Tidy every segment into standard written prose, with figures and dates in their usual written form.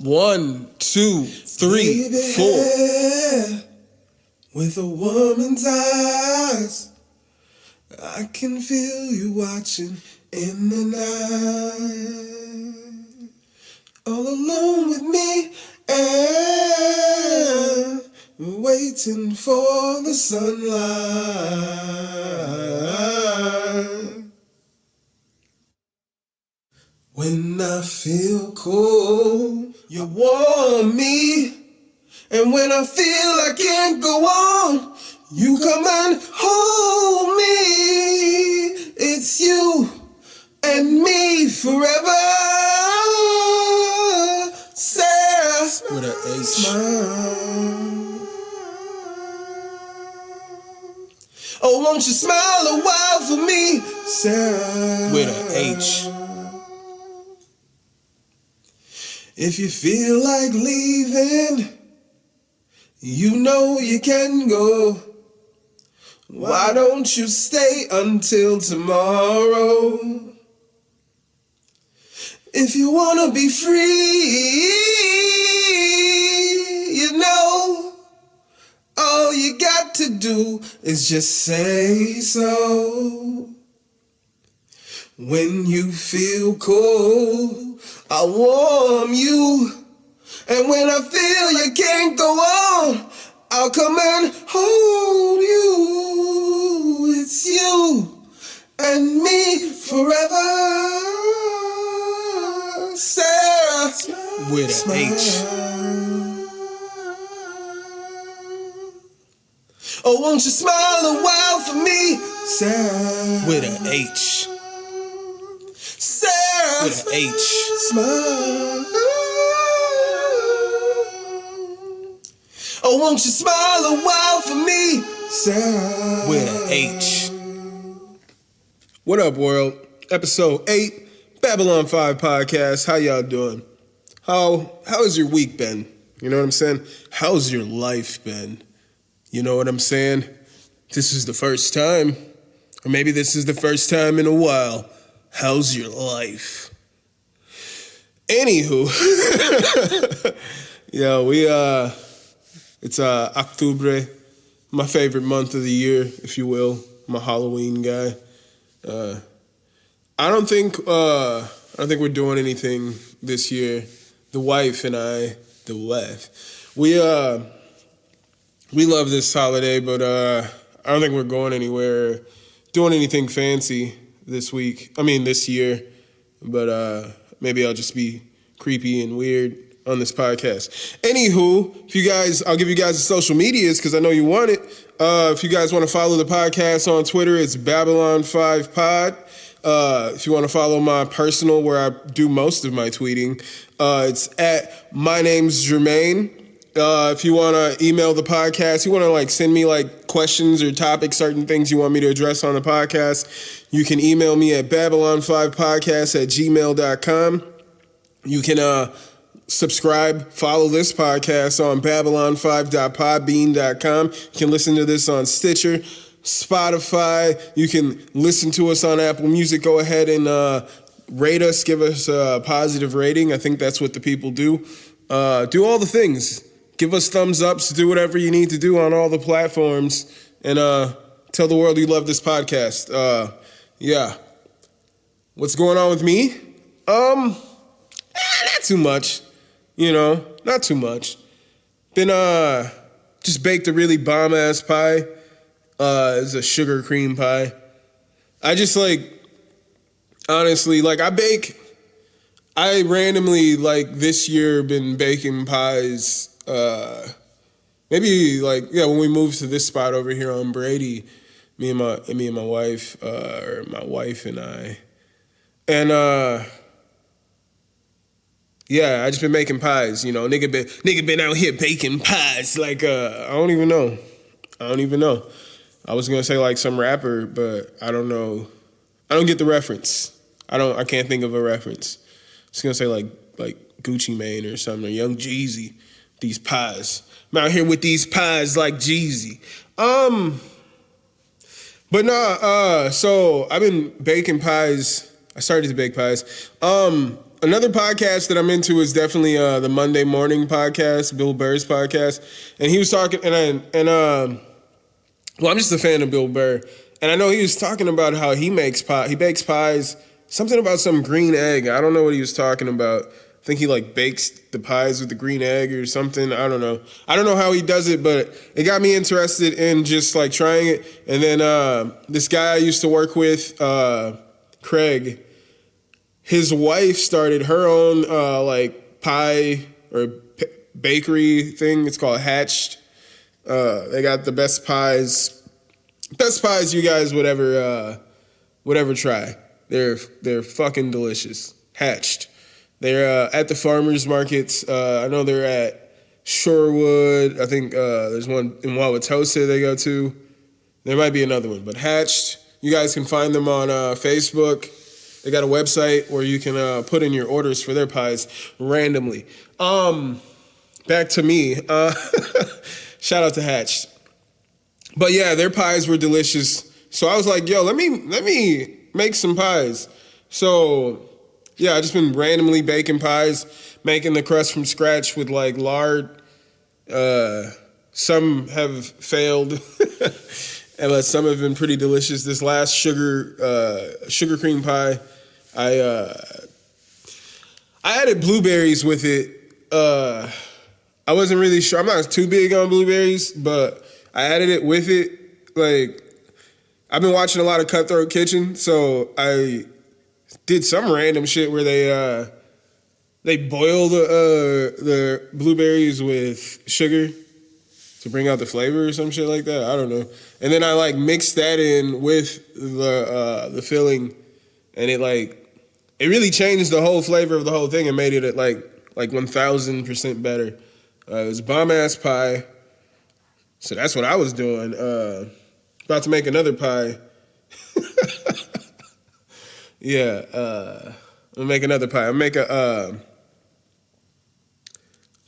1, 2, 3, Baby, 4. with a woman's eyes, I can feel you watching in the night, all alone with me and waiting for the sunlight. When I feel cold, you warm me. And when I feel I can't go on, you come and hold me. It's you and me forever. Sarah, With an H. smile. Oh, won't you smile a while for me, Sarah? With an H. If you feel like leaving, you know you can go. Why don't you stay until tomorrow? If you wanna be free, you know, all you got to do is just say so. When you feel cold, I'll warm you. And when I feel you can't go on, I'll come and hold you. It's you and me forever. Sarah, With an H. oh, won't you smile a while for me, Sarah? With an H. Sarah, With an H. smile. Oh, won't you smile a while for me, Sarah? With an H. What up, world? Episode 8, Babylon 5 podcast. How y'all doing? How has your week been? You know what I'm saying? How's your life been? You know what I'm saying? This is the first time, or maybe this is the first time in a while. How's your life? Anywho, yeah, it's Octubre, my favorite month of the year, if you will. I'm a Halloween guy. I don't think we're doing anything this year. The wife and I, we love this holiday, but I don't think we're going anywhere, doing anything fancy this year. But maybe I'll just be creepy and weird on this podcast. Anywho, I'll give you guys the social medias because I know you want it. If you guys want to follow the podcast on Twitter, it's Babylon5Pod. If you want to follow my personal, where I do most of my tweeting, it's at my name's Jermaine. If you want to email the podcast, you want to send me questions or topics, certain things you want me to address on the podcast, you can email me at babylon5podcast@gmail.com. You can subscribe, follow this podcast on babylon5.podbean.com. You can listen to this on Stitcher, Spotify. You can listen to us on Apple Music. Go ahead and rate us, give us a positive rating. I think that's what the people do. Do all the things. Give us thumbs ups, do whatever you need to do on all the platforms, and tell the world you love this podcast. Yeah. What's going on with me? Not too much. Not too much. Been just baked a really bomb ass pie. It's a sugar cream pie. I just honestly, I randomly this year been baking pies. Maybe when we moved to this spot over here on Brady, me and my wife, or my wife and I, and yeah, I just been making pies. Nigga been out here baking pies. I don't even know. I was gonna say some rapper, but I don't know. I don't get the reference. I can't think of a reference. I was gonna say like Gucci Mane or something, or Young Jeezy. These pies. I'm out here with these pies like Jeezy. But nah, so I've been baking pies. I started to bake pies. Another podcast that I'm into is definitely the Monday Morning podcast, Bill Burr's podcast, and he was talking, well, I'm just a fan of Bill Burr, and I know he was talking about how he makes pie. He bakes pies, something about some green egg. I don't know what he was talking about. I think he like bakes the pies with the green egg or something. I don't know. I don't know how he does it, but it got me interested in just like trying it. And then this guy I used to work with, Craig, his wife started her own like pie or bakery thing. It's called Hatched. They got the best pies you guys would ever try. They're fucking delicious. Hatched. They're at the farmers markets. I know they're at Shorewood. I think there's one in Wauwatosa they go to. There might be another one, but Hatched. You guys can find them on Facebook. They got a website where you can put in your orders for their pies randomly. Back to me. Shout out to Hatched. But yeah, their pies were delicious. So I was like, yo, let me make some pies. So yeah, I just been randomly baking pies, making the crust from scratch with like lard. Some have failed, but some have been pretty delicious. This last sugar cream pie, I added blueberries with it. I wasn't really sure. I'm not too big on blueberries, but I added it with it. Like, I've been watching a lot of Cutthroat Kitchen, so I did some random shit where they boil the blueberries with sugar to bring out the flavor or some shit like that. I don't know. And then I like mixed that in with the filling, and it really changed the whole flavor of the whole thing and made it like 1000% better. It was bomb ass pie. So that's what I was doing. About to make another pie. Yeah, I'm gonna make another pie. I'm gonna make a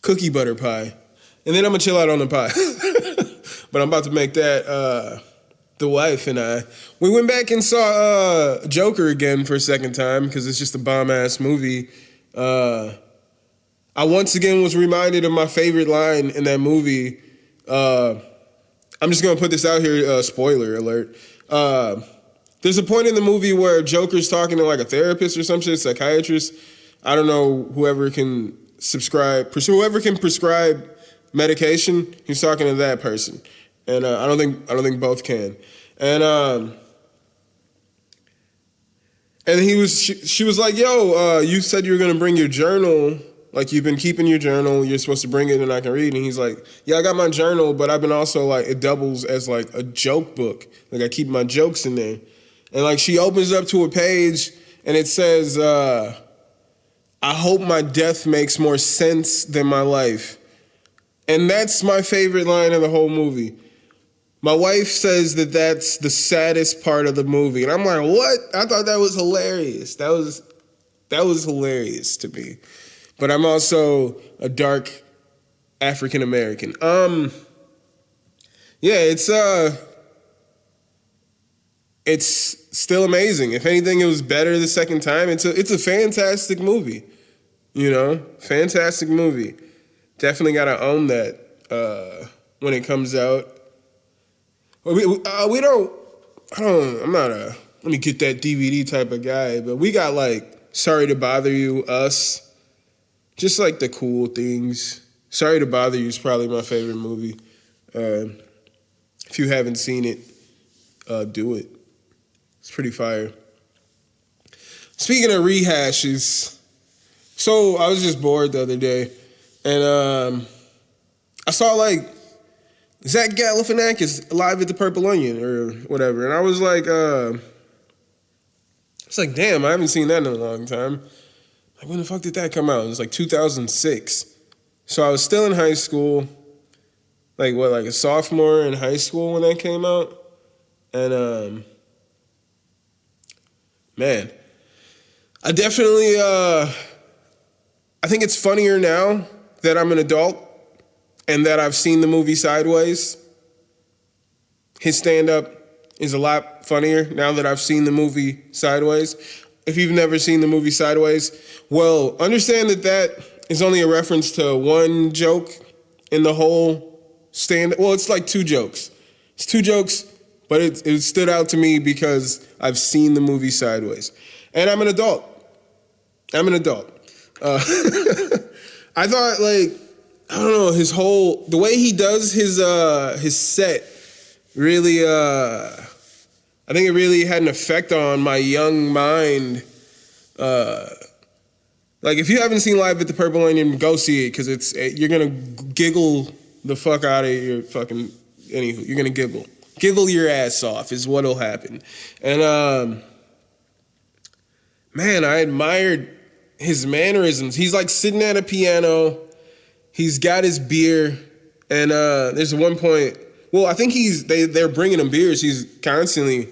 cookie butter pie, and then I'm gonna chill out on the pie. But I'm about to make that. The wife and we went back and saw Joker again for a second time because it's just a bomb ass movie. I once again was reminded of my favorite line in that movie. I'm just gonna put this out here. Spoiler alert. There's a point in the movie where Joker's talking to like a therapist or some shit, psychiatrist. I don't know, whoever can prescribe medication. He's talking to that person, and I don't think both can. And she was like, "Yo, you said you were gonna bring your journal. Like you've been keeping your journal. You're supposed to bring it and I can read." And he's like, "Yeah, I got my journal, but I've been also like it doubles as like a joke book. Like I keep my jokes in there." And like she opens up to a page and it says, "I hope my death makes more sense than my life." And that's my favorite line of the whole movie. My wife says that that's the saddest part of the movie. And I'm like, what? I thought that was hilarious. That was hilarious to me. But I'm also a dark African American. Yeah, it's still amazing. If anything, it was better the second time. It's a fantastic movie. You know, fantastic movie. Definitely gotta own that when it comes out. I'm not a let me get that DVD type of guy, but we got like Sorry to Bother You, Us, just like the cool things. Sorry to Bother You is probably my favorite movie. If you haven't seen it, do it. It's pretty fire. Speaking of rehashes, so I was just bored the other day, and I saw like Zach Galifianakis live at the Purple Onion or whatever, and I was like, it's like, damn, I haven't seen that in a long time. Like, when the fuck did that come out? It was like 2006. So I was still in high school, like a sophomore in high school when that came out, and man, I definitely, I think it's funnier now that I'm an adult and that I've seen the movie Sideways. His stand-up is a lot funnier now that I've seen the movie Sideways. if you've never seen the movie Sideways, well, understand that is only a reference to one joke in the whole stand. Well, it's like two jokes. It's two jokes, but it stood out to me because I've seen the movie Sideways. And I'm an adult. I thought, like, I don't know, the way he does his set really, I think it really had an effect on my young mind. Like, if you haven't seen Live at the Purple Onion, go see it, because you're gonna giggle the fuck out of your fucking, anywho, you're gonna giggle your ass off is what'll happen. And man, I admired his mannerisms. He's like sitting at a piano, he's got his beer, and there's one point, well, I think they're bringing him beers. He's constantly,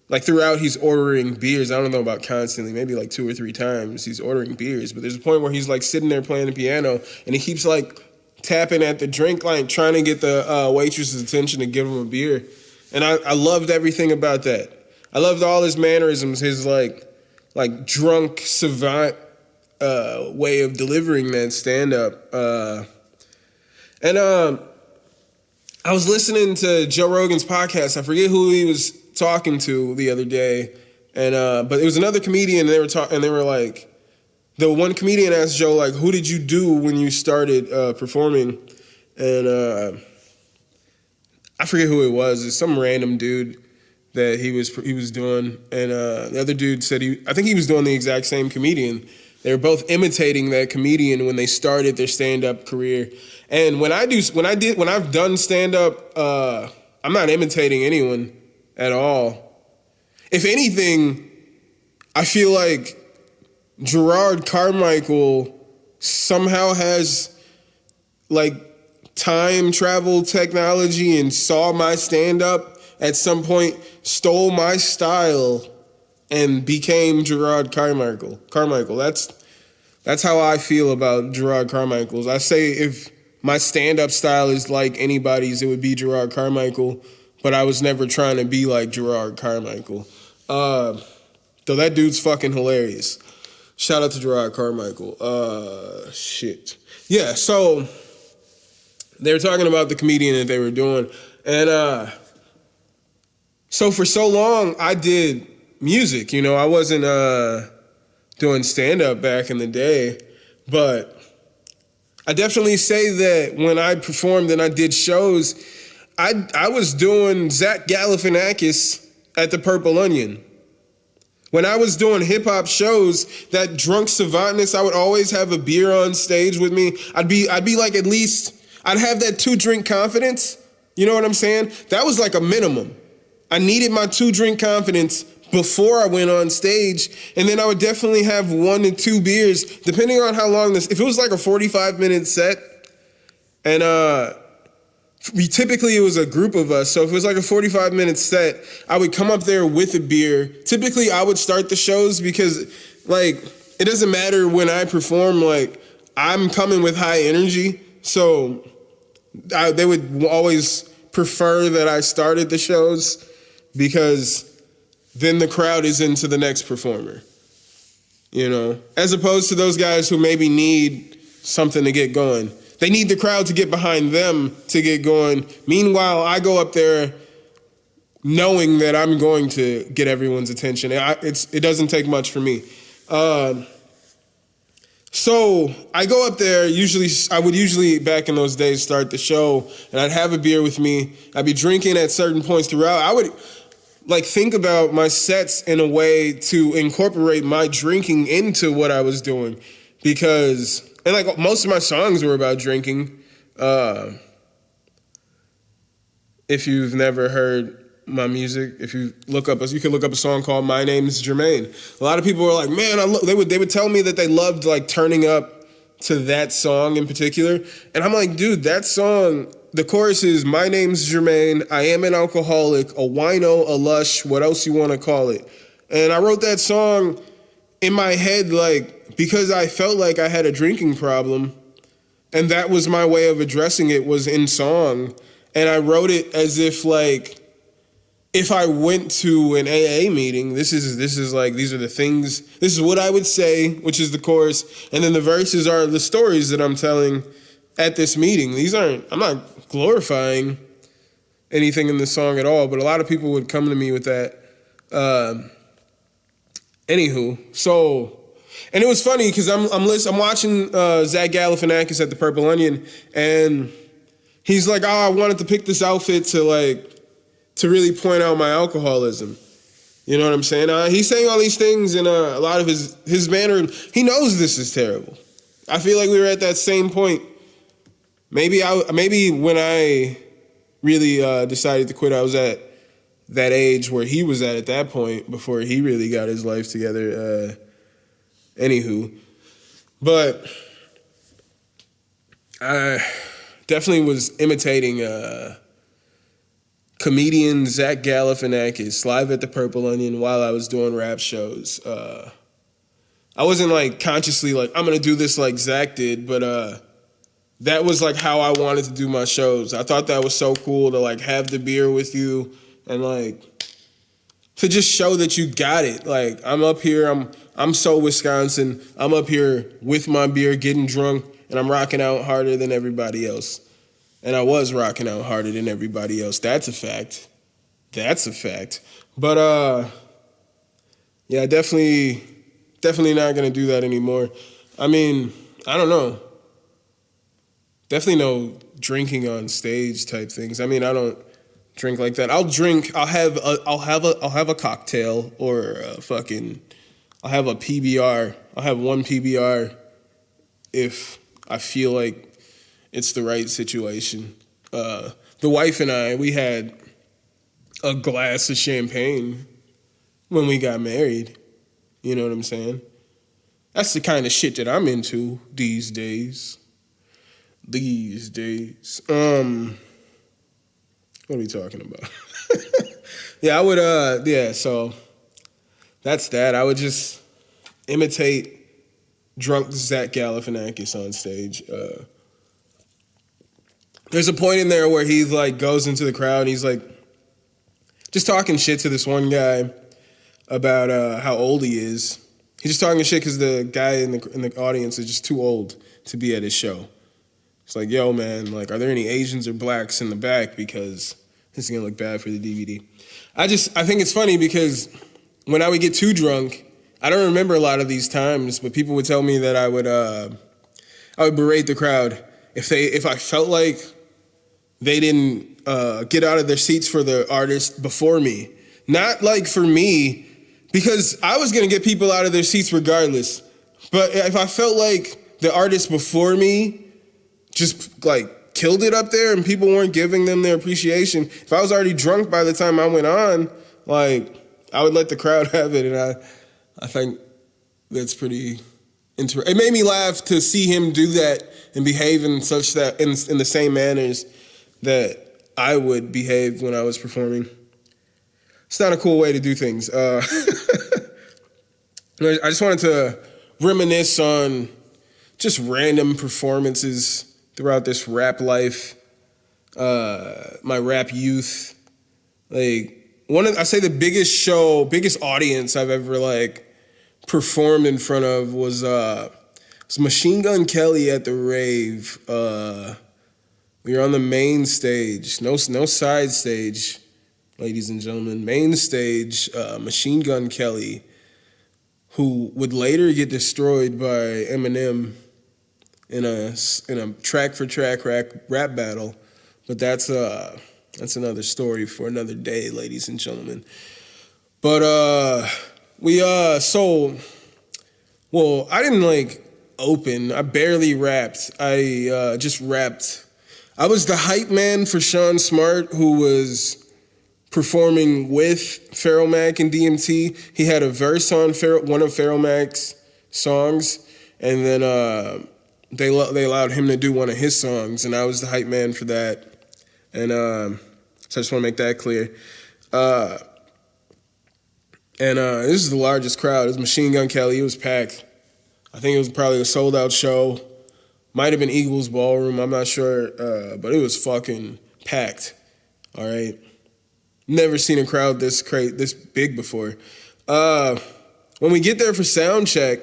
like, throughout, he's ordering beers. I don't know about constantly, maybe like 2 or 3 times he's ordering beers. But there's a point where he's like sitting there playing the piano, and he keeps like tapping at the drink line, trying to get the waitress's attention to give him a beer. And I loved everything about that. I loved all his mannerisms, his like drunk savant way of delivering that stand-up. And I was listening to Joe Rogan's podcast. I forget who he was talking to the other day, and but it was another comedian. And they were like, the one comedian asked Joe, like, who did you do when you started performing? And I forget who it was. It's some random dude that he was doing, and the other dude said I think he was doing the exact same comedian. They were both imitating that comedian when they started their stand-up career. And when I've done stand-up, I'm not imitating anyone at all. If anything, I feel like Gerard Carmichael somehow has like time travel technology and saw my stand-up at some point, stole my style, and became Gerard Carmichael. That's how I feel about Gerard Carmichael's. I say if my stand-up style is like anybody's, it would be Gerard Carmichael, but I was never trying to be like Gerard Carmichael. Though that dude's fucking hilarious. Shout out to Gerard Carmichael. Shit. Yeah, so they were talking about the comedian that they were doing. And so for so long, I did music. You know, I wasn't doing stand-up back in the day, but I definitely say that when I performed and I did shows, I was doing Zach Galifianakis at the Purple Onion. When I was doing hip-hop shows, that drunk savantness, I would always have a beer on stage with me. I'd be like, at least, I'd have that 2-drink confidence. You know what I'm saying? That was like a minimum. I needed my 2-drink confidence before I went on stage, and then I would definitely have 1 to 2 beers, depending on how long if it was like a 45-minute set, and typically it was a group of us, so if it was like a 45-minute set, I would come up there with a beer. Typically, I would start the shows because, like, it doesn't matter when I perform, like, I'm coming with high energy, so they would always prefer that I started the shows because then the crowd is into the next performer, you know, as opposed to those guys who maybe need something to get going. They need the crowd to get behind them to get going. Meanwhile, I go up there knowing that I'm going to get everyone's attention. It doesn't take much for me. So I go up there, I would usually back in those days start the show, and I'd have a beer with me. I'd be drinking at certain points throughout. I would like think about my sets in a way to incorporate my drinking into what I was doing, because, and like most of my songs were about drinking. If you've never heard my music, if you can look up a song called My Name's Jermaine. A lot of people were like, man, they would tell me that they loved like turning up to that song in particular. And I'm like, dude, that song, the chorus is, my name's Jermaine, I am an alcoholic, a wino, a lush, what else you want to call it. And I wrote that song in my head, like, because I felt like I had a drinking problem, and that was my way of addressing it, was in song. And I wrote it as if, like, if I went to an AA meeting, this is like, these are the things, this is what I would say, which is the chorus, and then the verses are the stories that I'm telling at this meeting. I'm not glorifying anything in the song at all, but a lot of people would come to me with that. Anywho, so, and it was funny because I'm watching Zach Galifianakis at the Purple Onion, and he's like, I wanted to pick this outfit to really point out my alcoholism. You know what I'm saying? He's saying all these things, and a lot of his manner, he knows this is terrible. I feel like we were at that same point. Maybe when I really decided to quit, I was at that age where he was at that point before he really got his life together. Anywho, but I definitely was imitating comedian Zach Galifianakis live at the Purple Onion while I was doing rap shows. I wasn't like consciously like, I'm gonna do this like Zach did, but that was like how I wanted to do my shows. I thought that was so cool to like have the beer with you and like to just show that you got it. Like, I'm up here, I'm so Wisconsin, I'm up here with my beer getting drunk, and I'm rocking out harder than everybody else. And I was rocking out harder than everybody else. That's a fact. But yeah, definitely not gonna do that anymore. I mean, I don't know. Definitely no drinking on stage type things. I mean, I don't drink like that. I'll have a cocktail or I'll have a PBR. I'll have one PBR if I feel like it's the right situation. The wife and I, we had a glass of champagne when we got married. You know what I'm saying? That's the kind of shit that I'm into these days. What are we talking about? Yeah, I would, so that's that. I would just imitate drunk Zach Galifianakis on stage. There's a point in there where he like goes into the crowd and he's like just talking shit to this one guy about how old he is. He's just talking shit because the guy in the audience is just too old to be at his show. It's like, yo, man, like, are there any Asians or blacks in the back? Because this is gonna look bad for the DVD. I think it's funny because when I would get too drunk, I don't remember a lot of these times, but people would tell me that I would berate the crowd if I felt like they didn't get out of their seats for the artist before me. Not like for me, because I was gonna get people out of their seats regardless. But if I felt like the artist before me just like killed it up there and people weren't giving them their appreciation, if I was already drunk by the time I went on, like, I would let the crowd have it. And I think that's pretty interesting. It made me laugh to see him do that and behave in such that in the same manners that I would behave when I was performing. It's not a cool way to do things. I just wanted to reminisce on just random performances throughout this rap life, my rap youth. Like, I say the biggest audience I've ever like performed in front of was Machine Gun Kelly at the rave. We were on the main stage, no side stage, ladies and gentlemen. Main stage, Machine Gun Kelly, who would later get destroyed by Eminem in a track for track rap battle, but that's another story for another day, ladies and gentlemen. But I didn't like open. I barely rapped. I just rapped. I was the hype man for Sean Smart, who was performing with Pharoah Mac and DMT. He had a verse on one of Pharoah Mac's songs, and then they allowed him to do one of his songs, and I was the hype man for that. And so I just want to make that clear. This is the largest crowd. It was Machine Gun Kelly. It was packed. I think it was probably a sold-out show. Might have been Eagles Ballroom. I'm not sure. But it was fucking packed. All right? Never seen a crowd this big before. When we get there for sound check,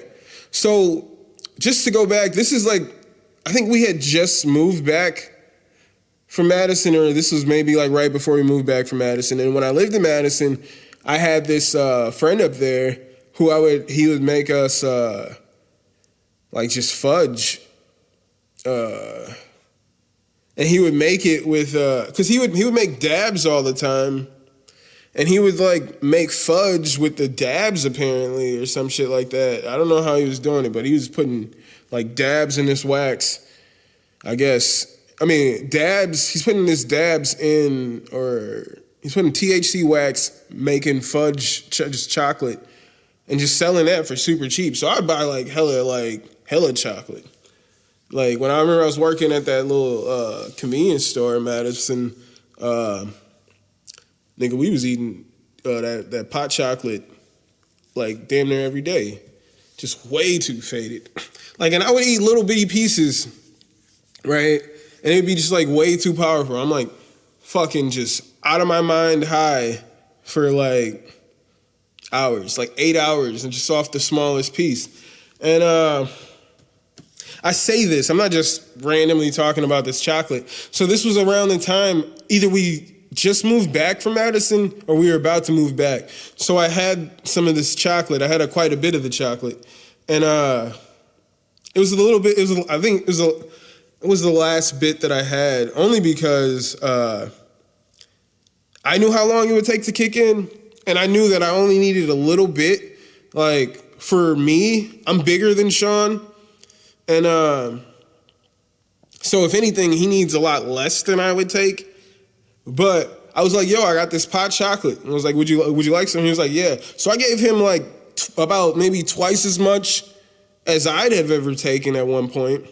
so just to go back, this is like, I think we had just moved back from Madison, or this was maybe like right before we moved back from Madison. And when I lived in Madison, I had this friend up there who he would make us like just fudge. And he would make it with, cause he would make dabs all the time. And he would like make fudge with the dabs apparently, or some shit like that. I don't know how he was doing it, but he was putting like dabs in this wax, I guess. I mean, dabs, he's putting this dabs in, or he's putting THC wax, making fudge, just chocolate, and just selling that for super cheap. So I'd buy like hella chocolate. Like when I remember I was working at that little convenience store in Madison, nigga, we was eating that pot chocolate like damn near every day. Just way too faded. Like, and I would eat little bitty pieces, right? And it'd be just like way too powerful. I'm like fucking just out of my mind high for like hours, like 8 hours, and just off the smallest piece. And I say this, I'm not just randomly talking about this chocolate. So this was around the time either we just moved back from Madison or we were about to move back. So I had some of this chocolate. I had quite a bit of the chocolate. And it was a little bit, I think it was the last bit that I had, only because I knew how long it would take to kick in, and I knew that I only needed a little bit. Like, for me, I'm bigger than Sean, and so if anything, he needs a lot less than I would take. But I was like, yo, I got this pot chocolate. And I was like, would you like some? He was like, yeah. So I gave him like about maybe twice as much as I'd have ever taken at one point.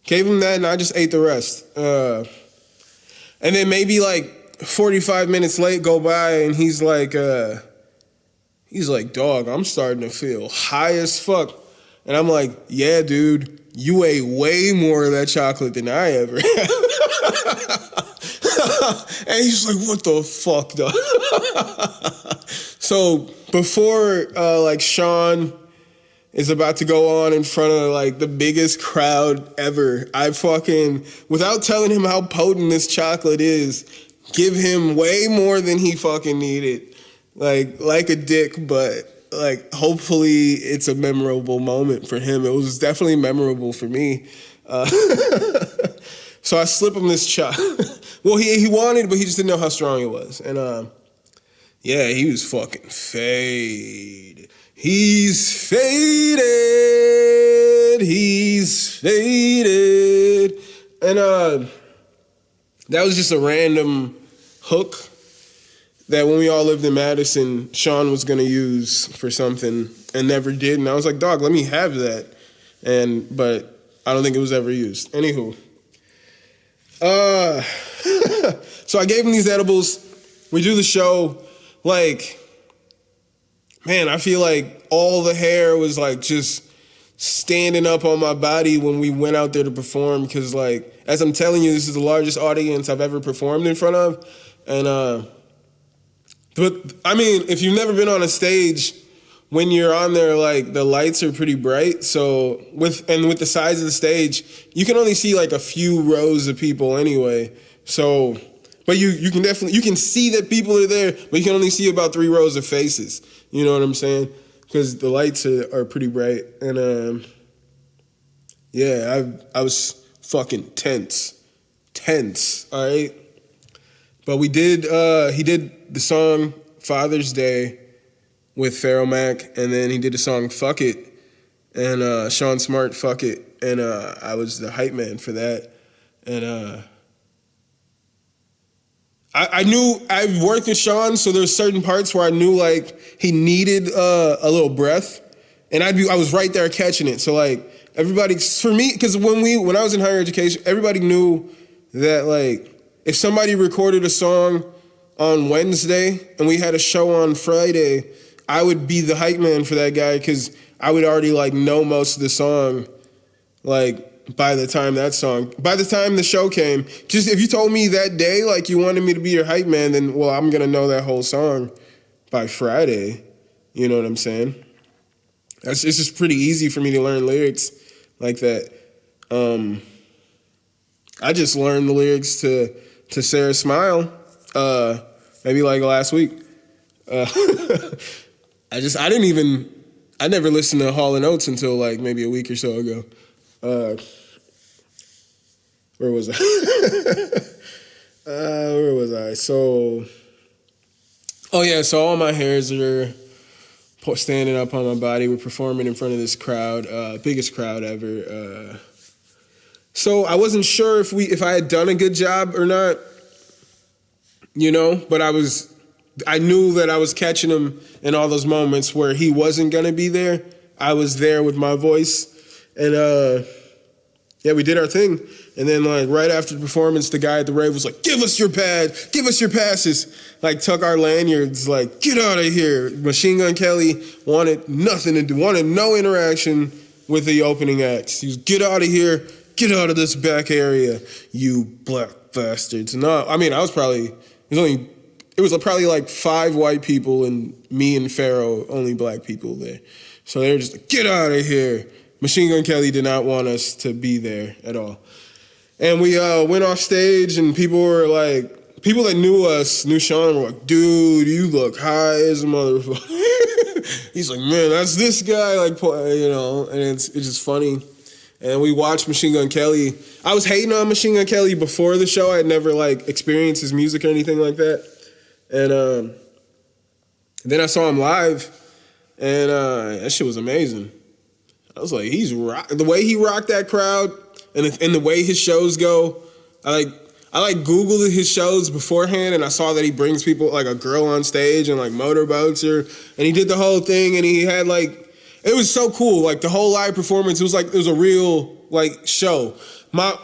Gave him that, and I just ate the rest. And then maybe like 45 minutes late go by, and he's like, dog, I'm starting to feel high as fuck. And I'm like, yeah, dude, you ate way more of that chocolate than I ever had. And he's like, what the fuck, dog? So before like Sean is about to go on in front of like the biggest crowd ever, I fucking, without telling him how potent this chocolate is, give him way more than he fucking needed. Like a dick, but like hopefully it's a memorable moment for him. It was definitely memorable for me. So I slip him this chocolate. Well, he wanted it, but he just didn't know how strong it was. And yeah, he was fucking faded. He's faded. He's faded. And that was just a random hook that when we all lived in Madison, Sean was going to use for something and never did. And I was like, dog, let me have that. But I don't think it was ever used. Anywho. So I gave him these edibles. We do the show. Like, man, I feel like all the hair was like just standing up on my body when we went out there to perform. Because like, as I'm telling you, this is the largest audience I've ever performed in front of. And, but I mean, if you've never been on a stage, when you're on there, like the lights are pretty bright. So with the size of the stage, you can only see like a few rows of people anyway. So, but you can definitely, you can see that people are there, but you can only see about 3 rows of faces. You know what I'm saying? Because the lights are pretty bright. And yeah, I was fucking tense, all right? But we did, he did the song Father's Day with Pharoah Mac, and then he did the song Fuck It, and Sean Smart, Fuck It, and I was the hype man for that. And I knew, I worked with Sean, so there's certain parts where I knew like he needed a little breath, and I was right there catching it. So like everybody, for me, because when I was in higher education, everybody knew that like if somebody recorded a song on Wednesday and we had a show on Friday, I would be the hype man for that guy because I would already like know most of the song like by the time the show came, just if you told me that day, like you wanted me to be your hype man, then, well, I'm going to know that whole song by Friday. You know what I'm saying? It's just pretty easy for me to learn lyrics like that. I just learned the lyrics to Sarah Smile, maybe like last week. I never listened to Hall & Oates until like maybe a week or so ago. Where was I? Where was I? So all my hairs are standing up on my body. We're performing in front of this crowd, biggest crowd ever. So I wasn't sure if I had done a good job or not, but I knew that I was catching him in all those moments where he wasn't going to be there. I was there with my voice. And, we did our thing. And then, like, right after the performance, the guy at the rave was like, give us your passes. Like, took our lanyards, like, get out of here. Machine Gun Kelly wanted nothing to do, wanted no interaction with the opening acts. He was, get out of here, get out of this back area, you black bastards. No, I mean, it was probably like 5 white people and me and Pharaoh, only black people there. So they were just like, get out of here. Machine Gun Kelly did not want us to be there at all. And we went off stage, and people that knew Sean were like, dude, you look high as a motherfucker. He's like, man, that's this guy, like, and it's just funny. And we watched Machine Gun Kelly. I was hating on Machine Gun Kelly before the show. I had never, like, experienced his music or anything like that. And then I saw him live, and that shit was amazing. I was like, the way he rocked that crowd, and the way his shows go. I Googled his shows beforehand, and I saw that he brings people, like a girl on stage and like motorboats her, and he did the whole thing, and he had like, it was so cool. Like the whole live performance, it was a real like show. I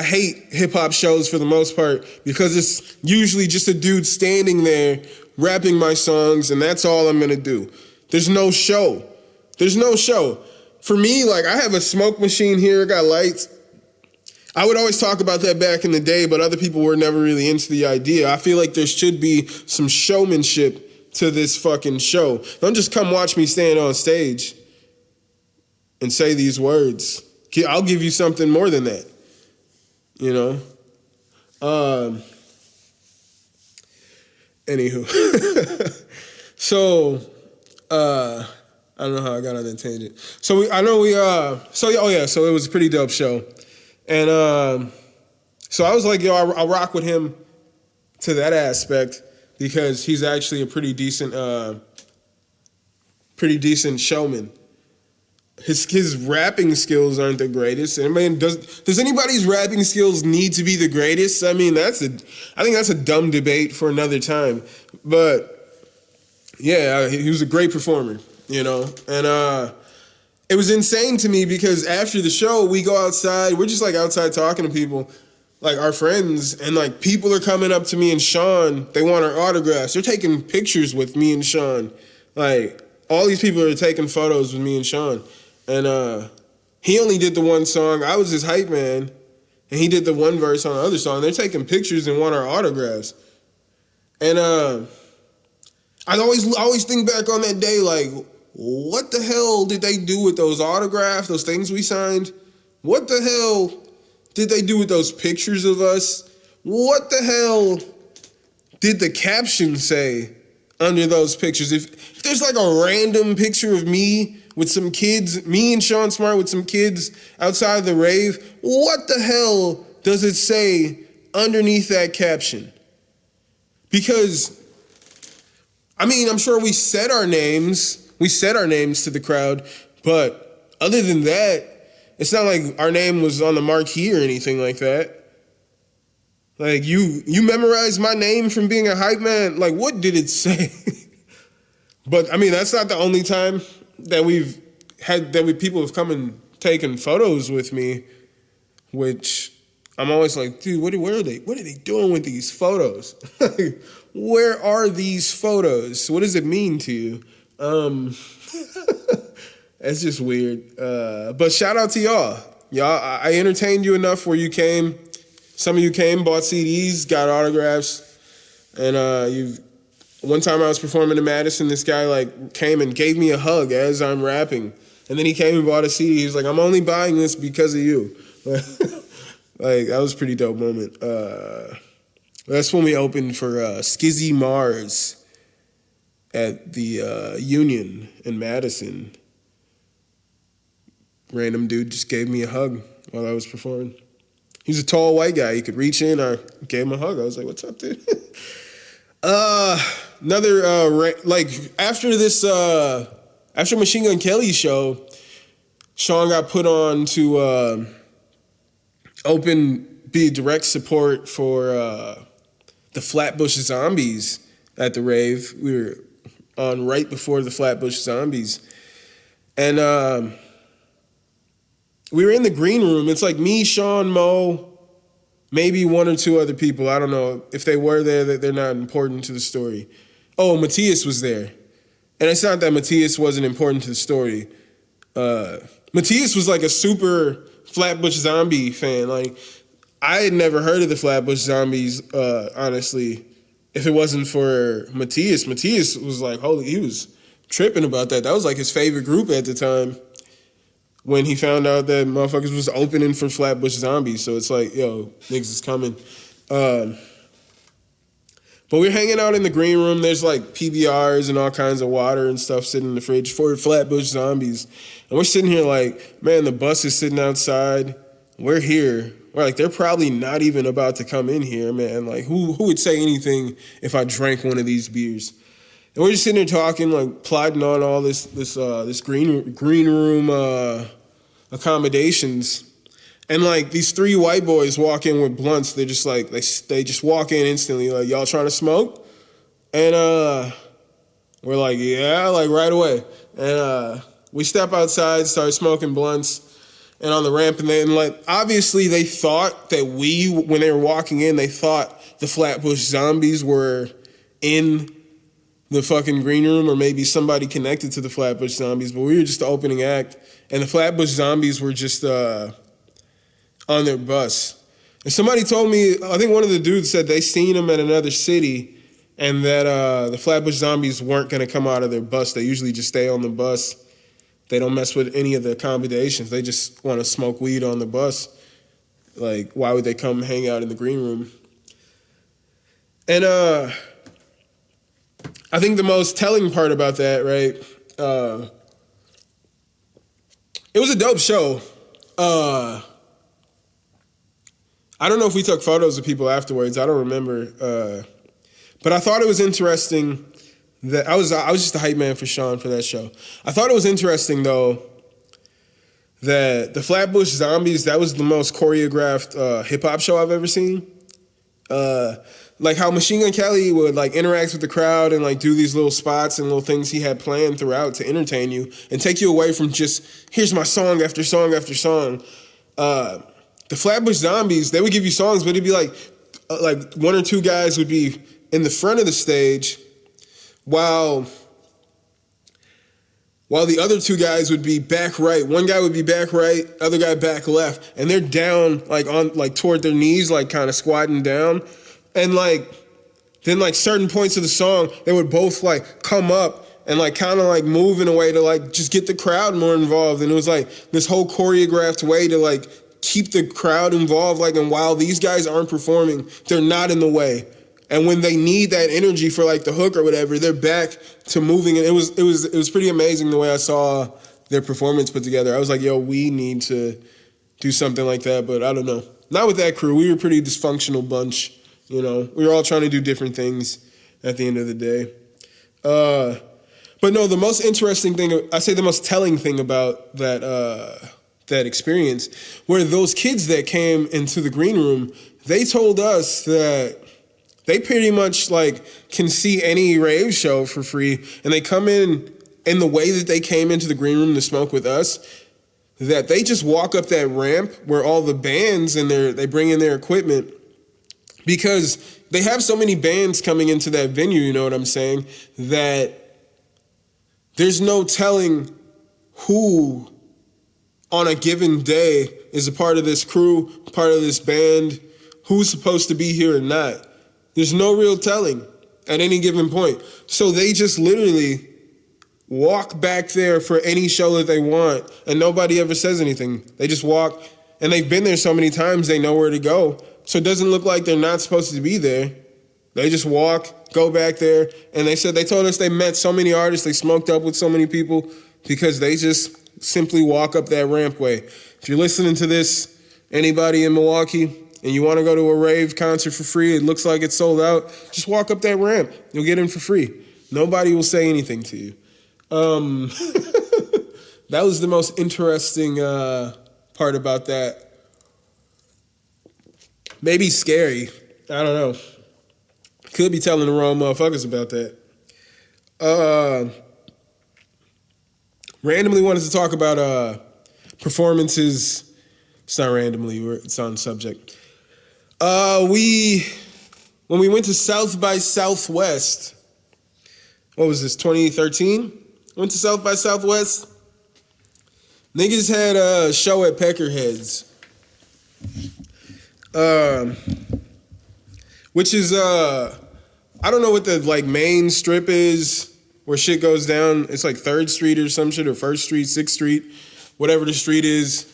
hate hip hop shows for the most part because it's usually just a dude standing there rapping my songs, and that's all I'm gonna do. There's no show. For me, like, I have a smoke machine here, I got lights. I would always talk about that back in the day, but other people were never really into the idea. I feel like there should be some showmanship to this fucking show. Don't just come watch me stand on stage and say these words. I'll give you something more than that, Anywho. So, I don't know how I got on that tangent. So it was a pretty dope show. And so I was like, I'll rock with him to that aspect because he's actually a pretty decent showman. His rapping skills aren't the greatest. I mean, does anybody's rapping skills need to be the greatest? I mean, I think that's a dumb debate for another time. But yeah, he was a great performer, and it was insane to me because after the show, we go outside. We're just like outside talking to people, like our friends, and like people are coming up to me and Sean. They want our autographs. They're taking pictures with me and Sean. Like all these people are taking photos with me and Sean. And he only did the one song. I was his hype man, and he did the one verse on the other song. They're taking pictures and want our autographs. And I always think back on that day, like, what the hell did they do with those autographs, those things we signed? What the hell did they do with those pictures of us? What the hell did the caption say under those pictures? If there's like a random picture of me with some kids, me and Sean Smart with some kids outside the rave, what the hell does it say underneath that caption? Because, I mean, I'm sure we said our names to the crowd, but other than that, it's not like our name was on the marquee or anything like that. Like, you memorized my name from being a hype man? Like, what did it say? But, I mean, that's not the only time that people have come and taken photos with me, which I'm always like, dude, what are they doing with these photos? Where are these photos? What does it mean to you? It's just weird. But shout out to y'all. Y'all, I entertained you enough where you came. Some of you came, bought CDs, got autographs, and one time I was performing in Madison, this guy like came and gave me a hug as I'm rapping. And then he came and bought a CD. He was like, I'm only buying this because of you. Like, that was a pretty dope moment. That's when we opened for Skizzy Mars at the Union in Madison. Random dude just gave me a hug while I was performing. He's a tall white guy. He could reach in. I gave him a hug. I was like, what's up, dude? After Machine Gun Kelly's show, Sean got put on to be direct support for the Flatbush Zombies at the rave. We were on right before the Flatbush Zombies. And we were in the green room. It's like me, Sean, Mo, maybe one or two other people. I don't know. If they were there, they're not important to the story. Oh, Matthias was there. And it's not that Matthias wasn't important to the story. Matthias was like a super Flatbush Zombie fan. Like, I had never heard of the Flatbush Zombies, honestly, if it wasn't for Matthias. Matthias was like, he was tripping about that. That was like his favorite group at the time when he found out that motherfuckers was opening for Flatbush Zombies. So it's like, yo, niggas is coming. But we're hanging out in the green room. There's like PBRs and all kinds of water and stuff sitting in the fridge for Flatbush Zombies. And we're sitting here like, man, the bus is sitting outside. We're here. We're like, they're probably not even about to come in here, man. Like, who would say anything if I drank one of these beers? And we're just sitting there talking, like, plotting on all this green room accommodations. And like these three white boys walk in with blunts. They're just like they just walk in instantly. Like, y'all trying to smoke? And we're like, yeah, like right away. And we step outside, start smoking blunts, and on the ramp. And then like obviously they thought that when they were walking in, they thought the Flatbush Zombies were in the fucking green room, or maybe somebody connected to the Flatbush Zombies. But we were just the opening act, and the Flatbush Zombies were just on their bus. And somebody told me, I think one of the dudes said they seen them at another city, and that the Flatbush Zombies weren't going to come out of their bus. They usually just stay on the bus. They don't mess with any of the accommodations. They just want to smoke weed on the bus. Like, why would they come hang out in the green room? And I think the most telling part about that, right, it was a dope show. I don't know if we took photos of people afterwards. I don't remember. But I thought it was interesting that I was just a hype man for Sean for that show. I thought it was interesting, though, that the Flatbush Zombies, that was the most choreographed hip-hop show I've ever seen. Like how Machine Gun Kelly would like interact with the crowd and like do these little spots and little things he had planned throughout to entertain you and take you away from just, here's my song after song after song. The Flatbush Zombies, they would give you songs, but it'd be like one or two guys would be in the front of the stage while the other two guys would be back right. One guy would be back right, other guy back left, and they're down like toward their knees, like kind of squatting down. And like then like certain points of the song, they would both like come up and like kind of like move in a way to like just get the crowd more involved. And it was like this whole choreographed way to like keep the crowd involved. Like, and while these guys aren't performing, they're not in the way. And when they need that energy for like the hook or whatever, they're back to moving. And it was pretty amazing the way I saw their performance put together. I was like, yo, we need to do something like that. But I don't know. Not with that crew. We were a pretty dysfunctional bunch. You know, we were all trying to do different things at the end of the day. But no, the most interesting thing, I say the most telling thing about that experience were those kids that came into the green room. They told us that they pretty much like can see any rave show for free, and they come in the way that they came into the green room to smoke with us, that they just walk up that ramp where all the bands and they bring in their equipment, because they have so many bands coming into that venue, you know what I'm saying, that there's no telling who on a given day is a part of this crew, part of this band, who's supposed to be here or not. There's no real telling at any given point. So they just literally walk back there for any show that they want, and nobody ever says anything. They just walk, and they've been there so many times, they know where to go. So it doesn't look like they're not supposed to be there. They just walk, go back there, and they told us they met so many artists, they smoked up with so many people because they just simply walk up that rampway. If you're listening to this, anybody in Milwaukee, and you want to go to a rave concert for free, it looks like it's sold out, just walk up that ramp. You'll get in for free. Nobody will say anything to you. That was the most interesting part about that. Maybe scary. I don't know. Could be telling the wrong motherfuckers about that. Randomly wanted to talk about performances. It's not randomly, it's on subject. When we went to South by Southwest, what was this, 2013? Went to South by Southwest. Niggas had a show at Peckerheads. Which is, I don't know what the, like, main strip is where shit goes down. It's like 3rd Street or some shit, or 1st Street, 6th Street, whatever the street is.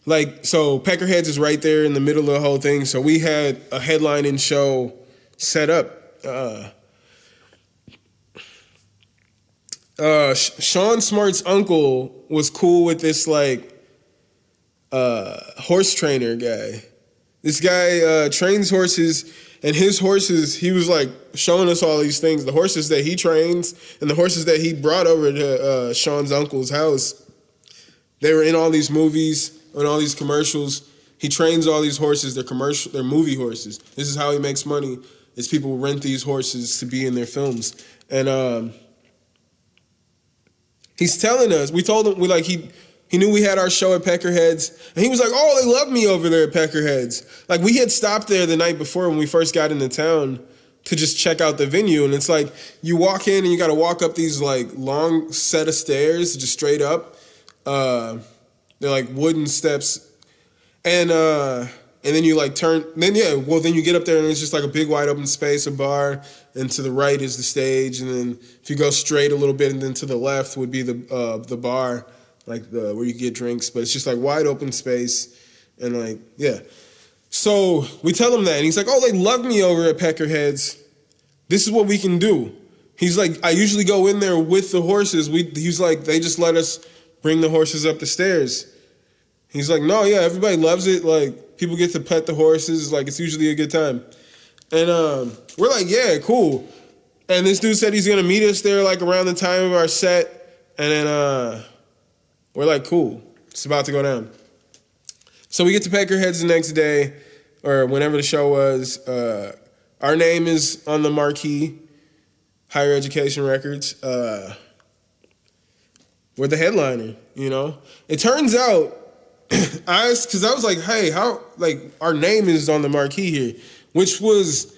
Like, so Peckerheads is right there in the middle of the whole thing. So we had a headlining show set up. Sean Smart's uncle was cool with this, like, horse trainer guy. This guy trains horses, and his horses, he was, like, showing us all these things. The horses that he trains and the horses that he brought over to Sean's uncle's house, they were in all these movies and all these commercials. He trains all these horses. They're movie horses. This is how he makes money, is people rent these horses to be in their films. And he's telling us, we told him, he knew we had our show at Peckerheads, and he was like, oh, they love me over there at Peckerheads. Like, we had stopped there the night before when we first got into town to just check out the venue, and it's like, you walk in and you got to walk up these, like, long set of stairs, just straight up. They're like wooden steps, and then you, like, turn, then you get up there and it's just like a big wide open space, a bar, and to the right is the stage, and then if you go straight a little bit, and then to the left would be the bar, like where you get drinks, but it's just like wide open space, and like, yeah. So we tell him that, and he's like, oh, they love me over at Peckerheads. This is what we can do. He's like, I usually go in there with the horses. He's like, they just let us bring the horses up the stairs. He's like, no, yeah, everybody loves it. Like, people get to pet the horses. Like, it's usually a good time. And we're like, yeah, cool. And this dude said he's going to meet us there, like, around the time of our set. And then we're like, cool. It's about to go down. So we get to Peckerheads the next day, or whenever the show was. Our name is on the marquee, Higher Education Records. We're the headliner, you know? It turns out, because I was like, hey, how, like, our name is on the marquee here, which was,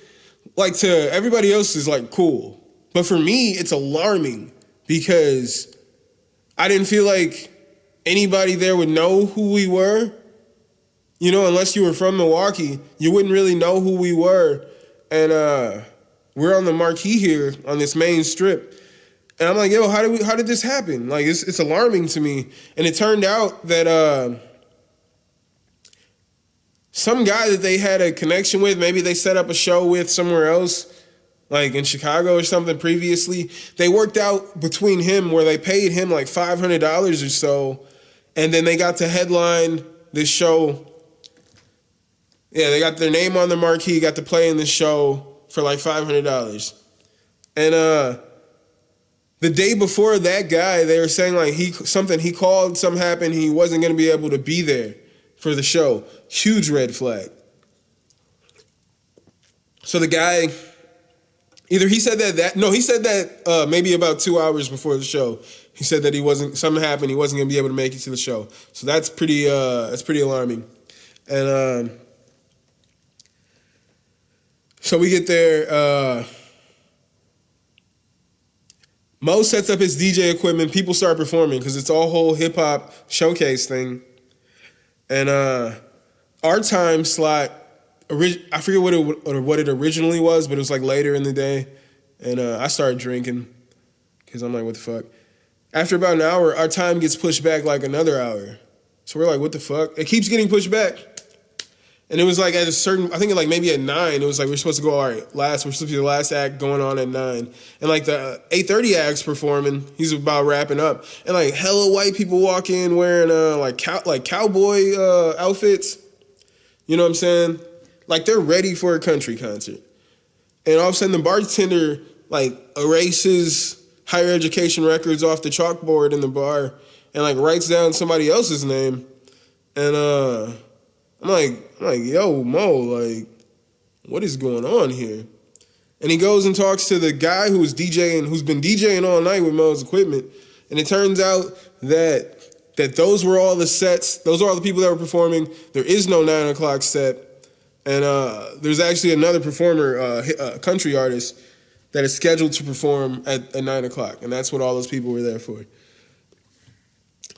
like, to everybody else is, like, cool. But for me, it's alarming because I didn't feel like anybody there would know who we were. You know, unless you were from Milwaukee, you wouldn't really know who we were. And we're on the marquee here on this main strip. And I'm like, yo, how did this happen? Like, it's alarming to me. And it turned out that some guy that they had a connection with, maybe they set up a show with somewhere else, like in Chicago or something previously. They worked out between him where they paid him like $500 or so. And then they got to headline this show. Yeah, they got their name on the marquee, got to play in this show for like $500. And the day before that guy, they were saying like he called, something happened, he wasn't going to be able to be there for the show. Huge red flag. So the guy, either he said he said that maybe about 2 hours before the show. He said that something happened, he wasn't going to be able to make it to the show. So that's pretty alarming. And so we get there, Mo sets up his DJ equipment, people start performing because it's all whole hip-hop showcase thing. And our time slot, I forget what it originally was, but it was like later in the day. And I started drinking because I'm like, what the fuck? After about an hour, our time gets pushed back like another hour. So we're like, what the fuck? It keeps getting pushed back. And it was like at a certain, I think like maybe at 9, it was like we're supposed to go, all right, we're supposed to be the last act going on at 9. And like the 8:30 act's performing, he's about wrapping up. And like hella white people walk in wearing like cowboy outfits. You know what I'm saying? Like they're ready for a country concert. And all of a sudden the bartender like erases higher education records off the chalkboard in the bar and like writes down somebody else's name. And I'm like, yo, Mo, like, what is going on here? And he goes and talks to the guy who's been DJing all night with Mo's equipment. And it turns out that those were all the sets. Those are all the people that were performing. There is no 9 o'clock set. And there's actually another performer, a country artist, that is scheduled to perform at 9 o'clock. And that's what all those people were there for.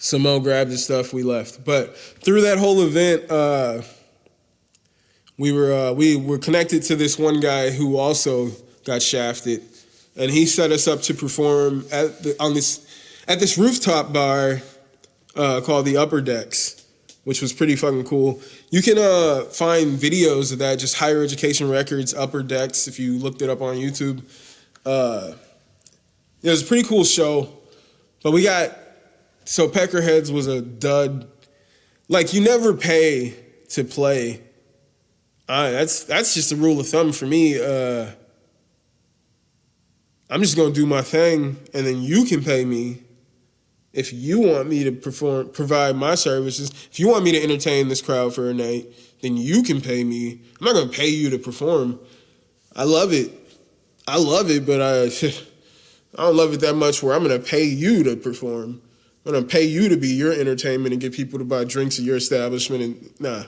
So Mo grabbed his stuff, we left. But through that whole event, we were connected to this one guy who also got shafted, and he set us up to perform at this rooftop bar called the Upper Decks, which was pretty fucking cool. You can find videos of that, just Higher Education Records Upper Decks, if you looked it up on YouTube. It was a pretty cool show, but so Peckerheads was a dud. Like, you never pay to play. That's just a rule of thumb for me. I'm just gonna do my thing, and then you can pay me if you want me to provide my services. If you want me to entertain this crowd for a night, then you can pay me. I'm not gonna pay you to perform. I love it, but I don't love it that much where I'm gonna pay you to perform. I'm gonna pay you to be your entertainment and get people to buy drinks at your establishment. And nah,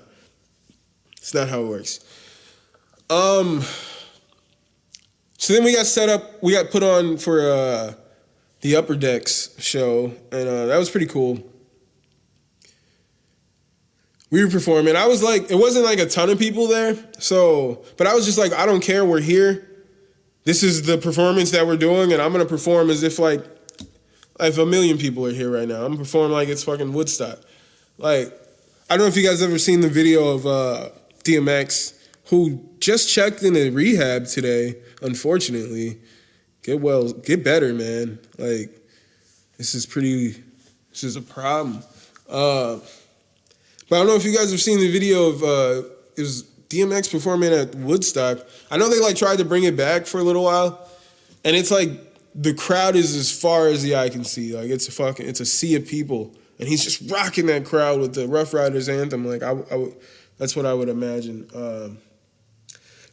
it's not how it works. So then we got set up. We got put on for the Upper Decks show, and that was pretty cool. We were performing. I was like, it wasn't like a ton of people there, but I was just like, I don't care. We're here. This is the performance that we're doing, and I'm gonna perform as if like a million people are here right now. I'm performing like it's fucking Woodstock. Like, I don't know if you guys ever seen the video of DMX, who just checked into rehab today, unfortunately. Get better, man. Like, this is a problem. But I don't know if you guys have seen the video of, it was DMX performing at Woodstock. I know they like tried to bring it back for a little while, and it's like, the crowd is as far as the eye can see. Like, it's a sea of people, and he's just rocking that crowd with the Rough Riders anthem. Like, that's what I would imagine.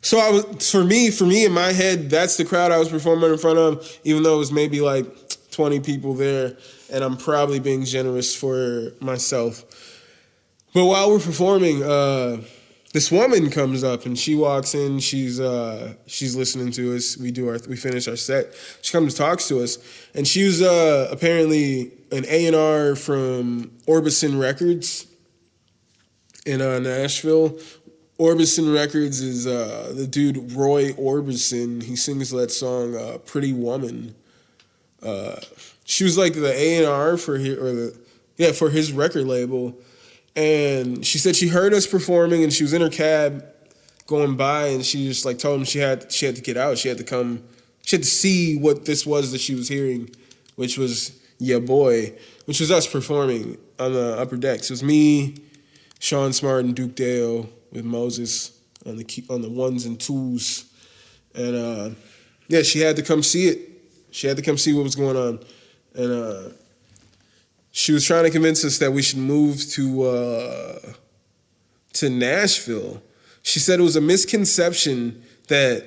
So for me in my head, that's the crowd I was performing in front of, even though it was maybe like 20 people there, and I'm probably being generous for myself. But while we're performing, this woman comes up and she walks in. She's listening to us. We finish our set. She comes and talks to us, and she was apparently an A&R from Orbison Records in Nashville. Orbison Records is the dude Roy Orbison. He sings that song "Pretty Woman." She was like the A&R for his record label. And she said she heard us performing, and she was in her cab going by, and she just like told him she had to get out. She had to see what this was that she was hearing, which was Yeah Boy, which was us performing on the Upper Decks. It was me, Sean Smart, and Duke Dale with Moses on the ones and twos. And she had to come see it. She had to come see what was going on. And she was trying to convince us that we should move to Nashville. She said it was a misconception that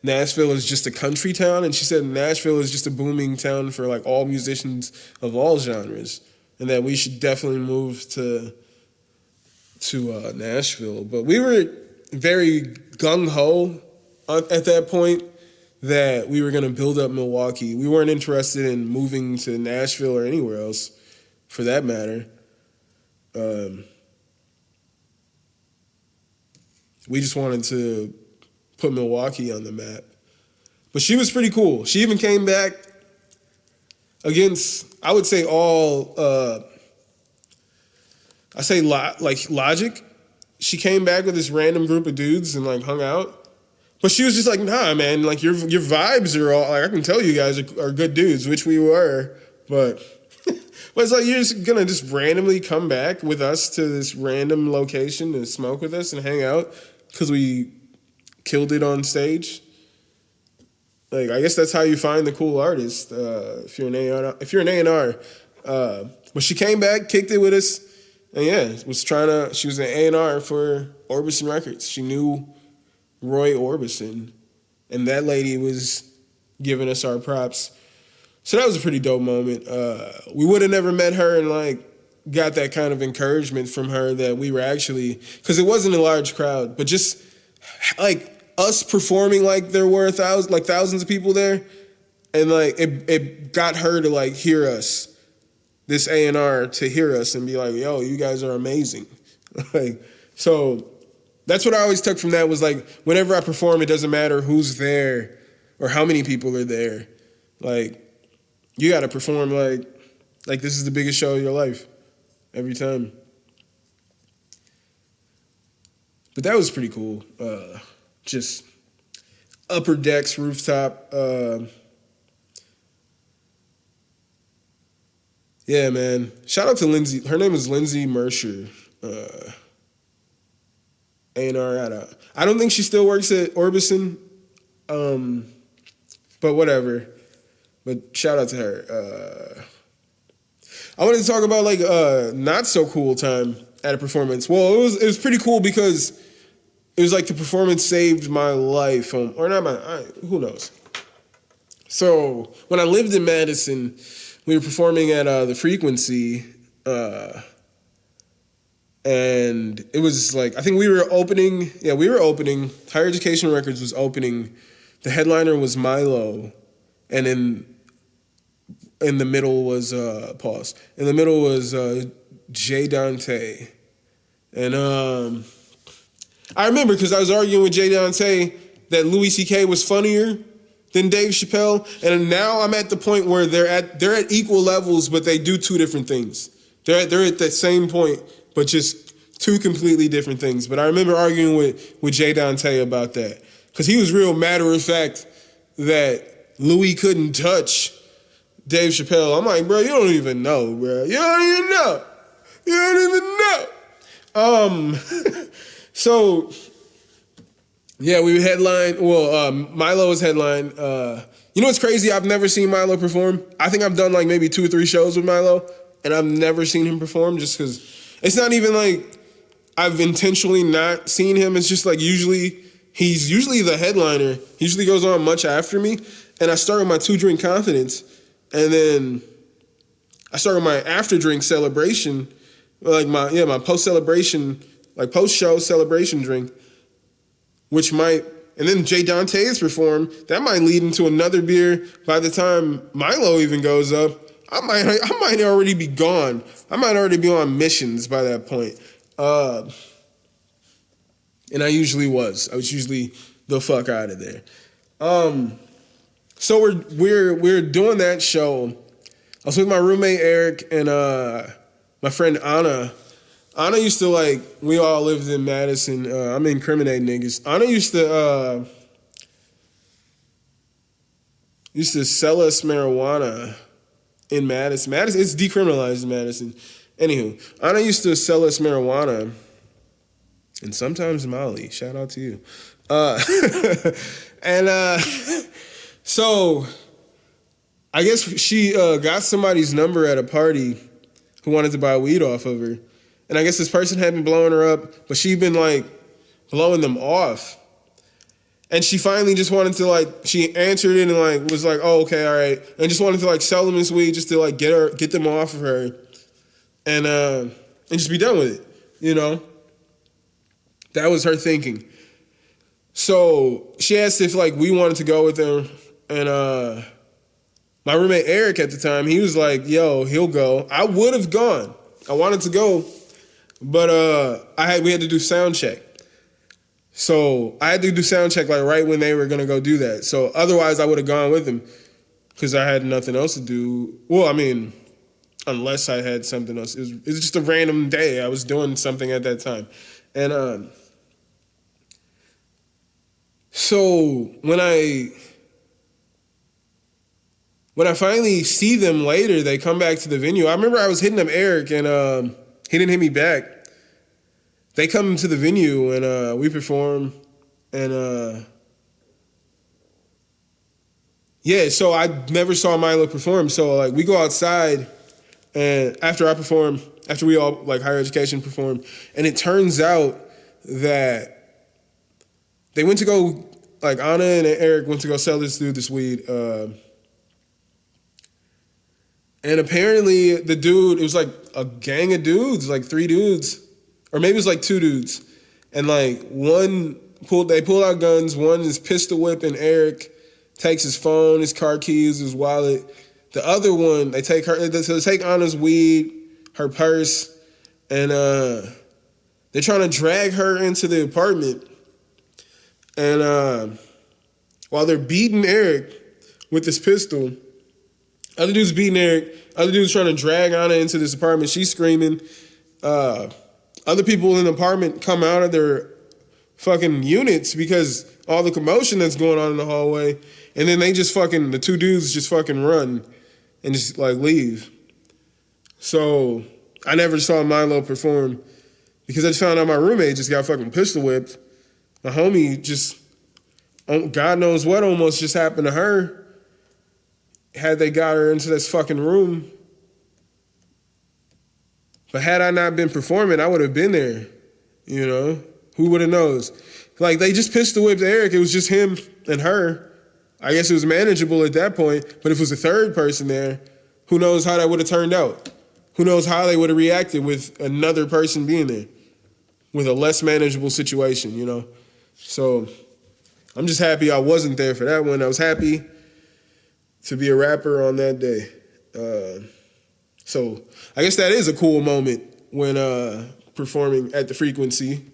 Nashville is just a country town, and she said Nashville is just a booming town for like all musicians of all genres, and that we should definitely move to Nashville. But we were very gung-ho at that point that we were going to build up Milwaukee. We weren't interested in moving to Nashville or anywhere else, for that matter. we just wanted to put Milwaukee on the map. But she was pretty cool. She even came back against, I would say, all, Logic. She came back with this random group of dudes and, like, hung out. But she was just like, nah, man, like, your vibes are all, like, I can tell you guys are good dudes, which we were. But it's like, you're just going to just randomly come back with us to this random location to smoke with us and hang out because we killed it on stage. Like, I guess that's how you find the cool artist if you're an A&R. If you're an A&R, but she came back, kicked it with us, and yeah, she was an A&R for Orbison Records. She knew Roy Orbison, and that lady was giving us our props. So that was a pretty dope moment. We would have never met her and like got that kind of encouragement from her that we were actually, because it wasn't a large crowd, but just like us performing like there were thousands of people there, and like it got her to like hear us, this A&R to hear us and be like, yo, you guys are amazing. Like, so that's what I always took from that was like, whenever I perform, it doesn't matter who's there or how many people are there. Like, you got to perform like this is the biggest show of your life every time. But that was pretty cool. Just upper decks, rooftop. Yeah, man. Shout out to Lindsay. Her name is Lindsay Mercer. A&R. I don't think she still works at Orbison, but whatever. But shout out to her. I wanted to talk about like not so cool time at a performance. Well, it was pretty cool because it was like the performance saved my life, or not who knows. So when I lived in Madison, we were performing at the Frequency, and it was like, I think we were opening. Higher Education Records was opening. The headliner was Milo, and in the middle was pause. In the middle was Jay Dante, and I remember because I was arguing with Jay Dante that Louis C.K. was funnier than Dave Chappelle, and now I'm at the point where they're at equal levels, but they do two different things. They're at that same point, but just two completely different things. But I remember arguing with Jay Dante about that because he was real matter of fact that Louis couldn't touch Dave Chappelle. I'm like, bro, you don't even know, bro. You don't even know. So, yeah, we headlined. Well, Milo was headlined. You know what's crazy? I've never seen Milo perform. I think I've done like maybe 2 or 3 shows with Milo, and I've never seen him perform just because it's not even like I've intentionally not seen him. It's just like he's usually the headliner. He usually goes on much after me, and I start with my 2-drink confidence, and then I start with my after-drink celebration, like my post-celebration, like post-show celebration drink, which might, and then Jay Dante's perform, that might lead into another beer. By the time Milo even goes up, I might already be gone. I might already be on missions by that point. And I usually was. I was usually the fuck out of there. So we're doing that show. I was with my roommate Eric and my friend Anna. Anna used to like, we all lived in Madison. I'm incriminating niggas. Anna used to sell us marijuana in Madison. It's decriminalized in Madison. Anywho, Anna used to sell us marijuana and sometimes Molly. Shout out to you. So I guess she got somebody's number at a party who wanted to buy weed off of her. And I guess this person had been blowing her up, but she'd been like blowing them off. And she finally just wanted to like, she answered it and like was like, oh, okay, all right. And just wanted to like sell them this weed just to like get them off of her and just be done with it, you know? That was her thinking. So she asked if like we wanted to go with her, and my roommate Eric at the time, he was like, yo, he'll go. I would have gone. I wanted to go, but we had to do sound check. So I had to do sound check like right when they were gonna go do that. So otherwise I would have gone with them because I had nothing else to do. Well, I mean, unless I had something else. It was just a random day. I was doing something at that time. And so when I finally see them later, they come back to the venue. I remember I was hitting up Eric and he didn't hit me back. They come to the venue and we perform and yeah, so I never saw Milo perform. So like we go outside and after we all like higher education performed, and it turns out that they went to go, like Anna and Eric went to go sell this dude this weed. And apparently the dude, it was like a gang of dudes, like 3 dudes, or maybe it was like 2 dudes. And like they pull out guns, one is pistol whipping Eric, takes his phone, his car keys, his wallet. The other one, they take Anna's weed, her purse, and they're trying to drag her into the apartment. And while they're beating Eric with this pistol, other dude's beating Eric, other dude's trying to drag Anna into this apartment. She's screaming. Other people in the apartment come out of their fucking units because all the commotion that's going on in the hallway. And then the 2 dudes just fucking run and just like leave. So I never saw Milo perform because I just found out my roommate just got fucking pistol whipped. My homie just, God knows what almost just happened to her. Had they got her into this fucking room. But had I not been performing, I would have been there. You know? Who would have knows? Like, they just pistol whipped Eric. It was just him and her. I guess it was manageable at that point. But if it was a third person there, who knows how that would have turned out? Who knows how they would have reacted with another person being there? With a less manageable situation, you know? So I'm just happy I wasn't there for that one. I was happy to be a rapper on that day. So I guess that is a cool moment when performing at the Frequency.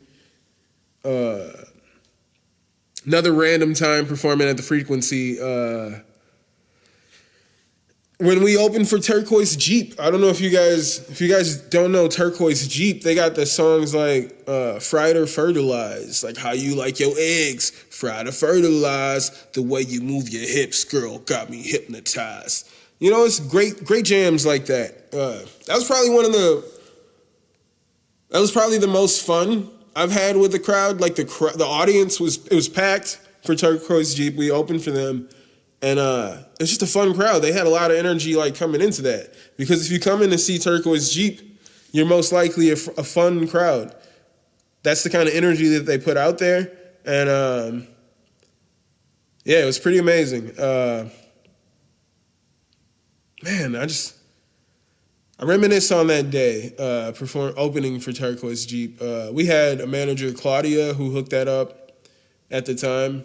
Another random time performing at the Frequency. When we opened for Turquoise Jeep, I don't know if you guys don't know Turquoise Jeep, they got the songs like Fried or Fertilized, like How You Like Your Eggs, Fried or Fertilized, The Way You Move Your Hips, Girl, Got Me Hypnotized. You know, it's great jams like that. That was probably the most fun I've had with the crowd. Like the audience was packed for Turquoise Jeep. We opened for them. And it's just a fun crowd. They had a lot of energy like coming into that. Because if you come in to see Turquoise Jeep, you're most likely a fun crowd. That's the kind of energy that they put out there. And yeah, it was pretty amazing. Man, I reminisce on that day, opening for Turquoise Jeep. We had a manager, Claudia, who hooked that up at the time.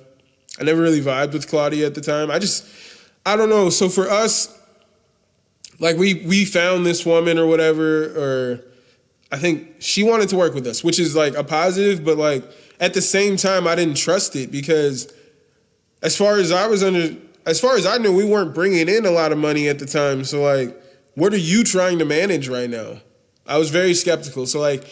I never really vibed with Claudia at the time. I don't know. So for us, like we found this woman or whatever, or I think she wanted to work with us, which is like a positive, but like at the same time, I didn't trust it because as far as I knew, we weren't bringing in a lot of money at the time. So like, what are you trying to manage right now? I was very skeptical. So like,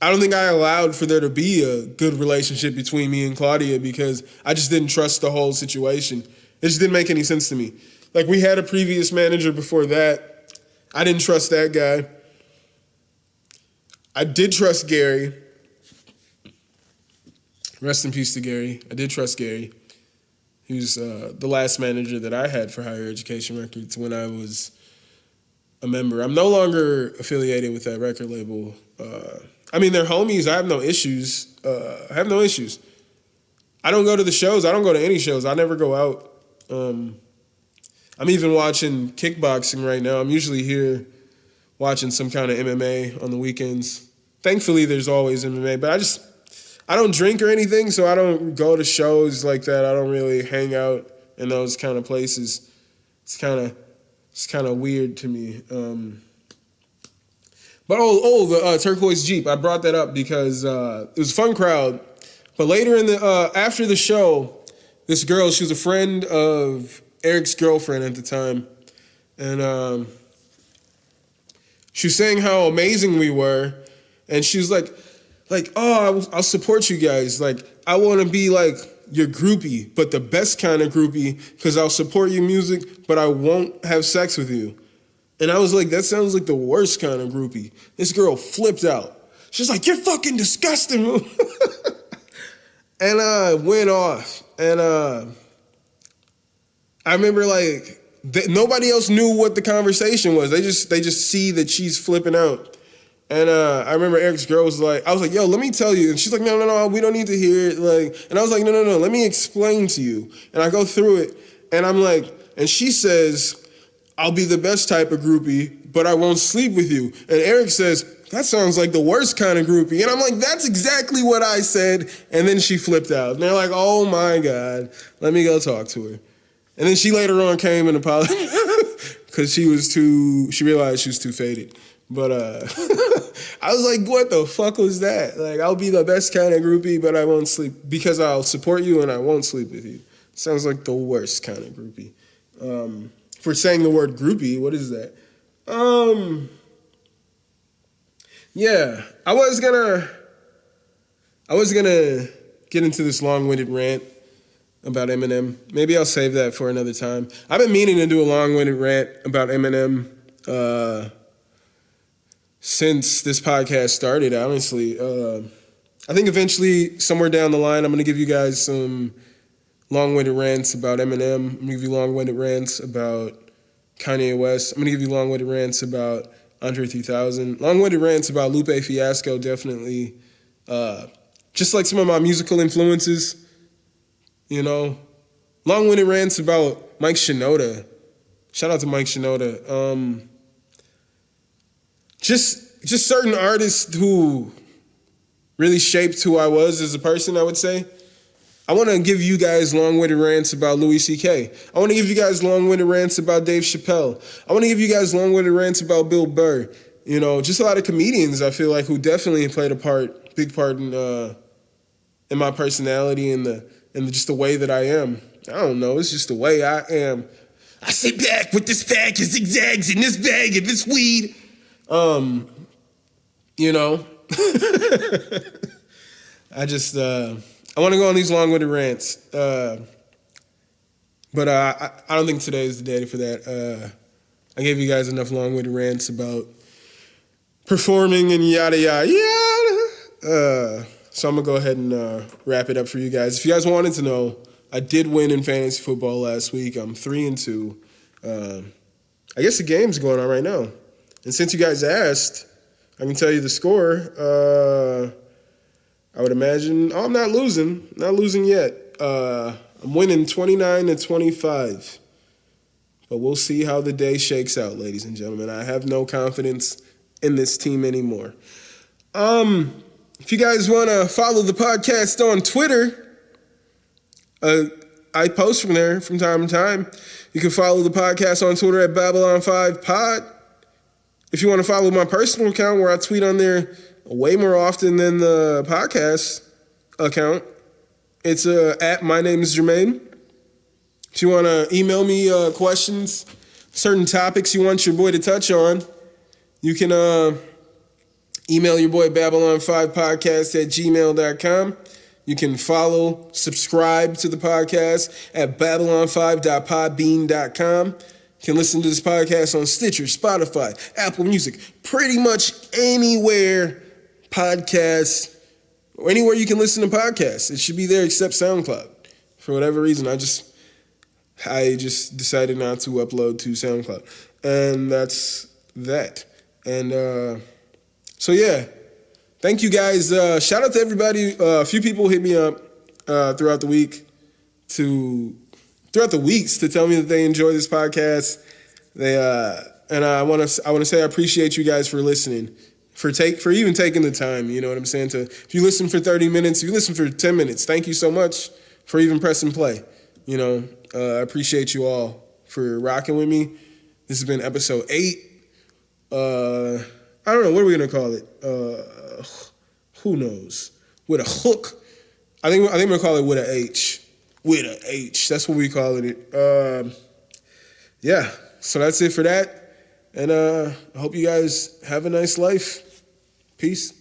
I don't think I allowed for there to be a good relationship between me and Claudia because I just didn't trust the whole situation. It just didn't make any sense to me. Like, we had a previous manager before that. I didn't trust that guy. I did trust Gary. Rest in peace to Gary. I did trust Gary. He was the last manager that I had for Higher Education Records when I was a member. I'm no longer affiliated with that record label. I mean, they're homies. I have no issues. I don't go to the shows. I don't go to any shows. I never go out. I'm even watching kickboxing right now. I'm usually here watching some kind of MMA on the weekends. Thankfully, there's always MMA, but I don't drink or anything, so I don't go to shows like that. I don't really hang out in those kind of places. It's kind of weird to me. But the Turquoise Jeep, I brought that up because it was a fun crowd. But later in the after the show, this girl, she was a friend of Eric's girlfriend at the time, and she was saying how amazing we were, and she was like, oh, I'll support you guys. Like, I want to be like your groupie, but the best kind of groupie, because I'll support your music, but I won't have sex with you. And I was like, that sounds like the worst kind of groupie. This girl flipped out. She's like, you're fucking disgusting. And went off. And I remember like nobody else knew what the conversation was. They just see that she's flipping out. And I remember Eric's girl was like, I was like, yo, let me tell you. And she's like, no, we don't need to hear it. Like, and I was like, no, let me explain to you. And I go through it, and I'm like, and she says, I'll be the best type of groupie, but I won't sleep with you. And Eric says, that sounds like the worst kind of groupie. And I'm like, that's exactly what I said. And then she flipped out. And they're like, oh my God, let me go talk to her. And then she later on came and apologized because she realized she was too faded. But I was like, what the fuck was that? Like, I'll be the best kind of groupie, but I won't sleep because I'll support you and I won't sleep with you. Sounds like the worst kind of groupie. For saying the word groupie, what is that? Yeah, I was gonna get into this long-winded rant about Eminem. Maybe I'll save that for another time. I've been meaning to do a long-winded rant about Eminem since this podcast started, honestly. I think eventually, somewhere down the line, I'm gonna give you guys some long-winded rants about Eminem. I'm gonna give you long-winded rants about Kanye West. I'm gonna give you long-winded rants about Andre 3000. Long-winded rants about Lupe Fiasco, definitely. Just like some of my musical influences, you know. Long-winded rants about Mike Shinoda. Shout out to Mike Shinoda. Just certain artists who really shaped who I was as a person, I would say. I want to give you guys long-winded rants about Louis C.K. I want to give you guys long-winded rants about Dave Chappelle. I want to give you guys long-winded rants about Bill Burr. You know, just a lot of comedians, I feel like, who definitely played big part in my personality and just the way that I am. I don't know, it's just the way I am. I sit back with this pack of zigzags in this bag of this weed. You know, I want to go on these long-winded rants, but I don't think today is the day for that. I gave you guys enough long-winded rants about performing and yada, yada, yada. So I'm going to go ahead and wrap it up for you guys. If you guys wanted to know, I did win in fantasy football last week. I'm 3-2. I guess the game's going on right now. And since you guys asked, I can tell you the score. I would imagine, I'm not losing yet. I'm winning 29-25. But we'll see how the day shakes out, ladies and gentlemen. I have no confidence in this team anymore. If you guys want to follow the podcast on Twitter, I post from there from time to time. You can follow the podcast on Twitter at Babylon5Pod. If you want to follow my personal account where I tweet on there way more often than the podcast account, it's at my name is Jermaine. If you want to email me questions, certain topics you want your boy to touch on, you can email your boy Babylon5podcast@gmail.com. You can subscribe to the podcast at babylon5.podbean.com. You can listen to this podcast on Stitcher, Spotify, Apple Music, pretty much anywhere podcasts, or anywhere you can listen to podcasts. It should be there except SoundCloud. For whatever reason, I just decided not to upload to SoundCloud. And that's that. And so yeah, thank you guys. Shout out to everybody. A few people hit me up throughout the weeks to tell me that they enjoy this podcast. And I want to say I appreciate you guys for listening, for even taking the time. You know what I'm saying? If you listen for 30 minutes, if you listen for 10 minutes, thank you so much for even pressing play. You know, I appreciate you all for rocking with me. This has been episode 8. I don't know, what are we gonna call it? Who knows? With a hook. I think we're gonna call it Witta H. Witta H. That's what we calling it. Yeah. So that's it for that. And I hope you guys have a nice life. Peace.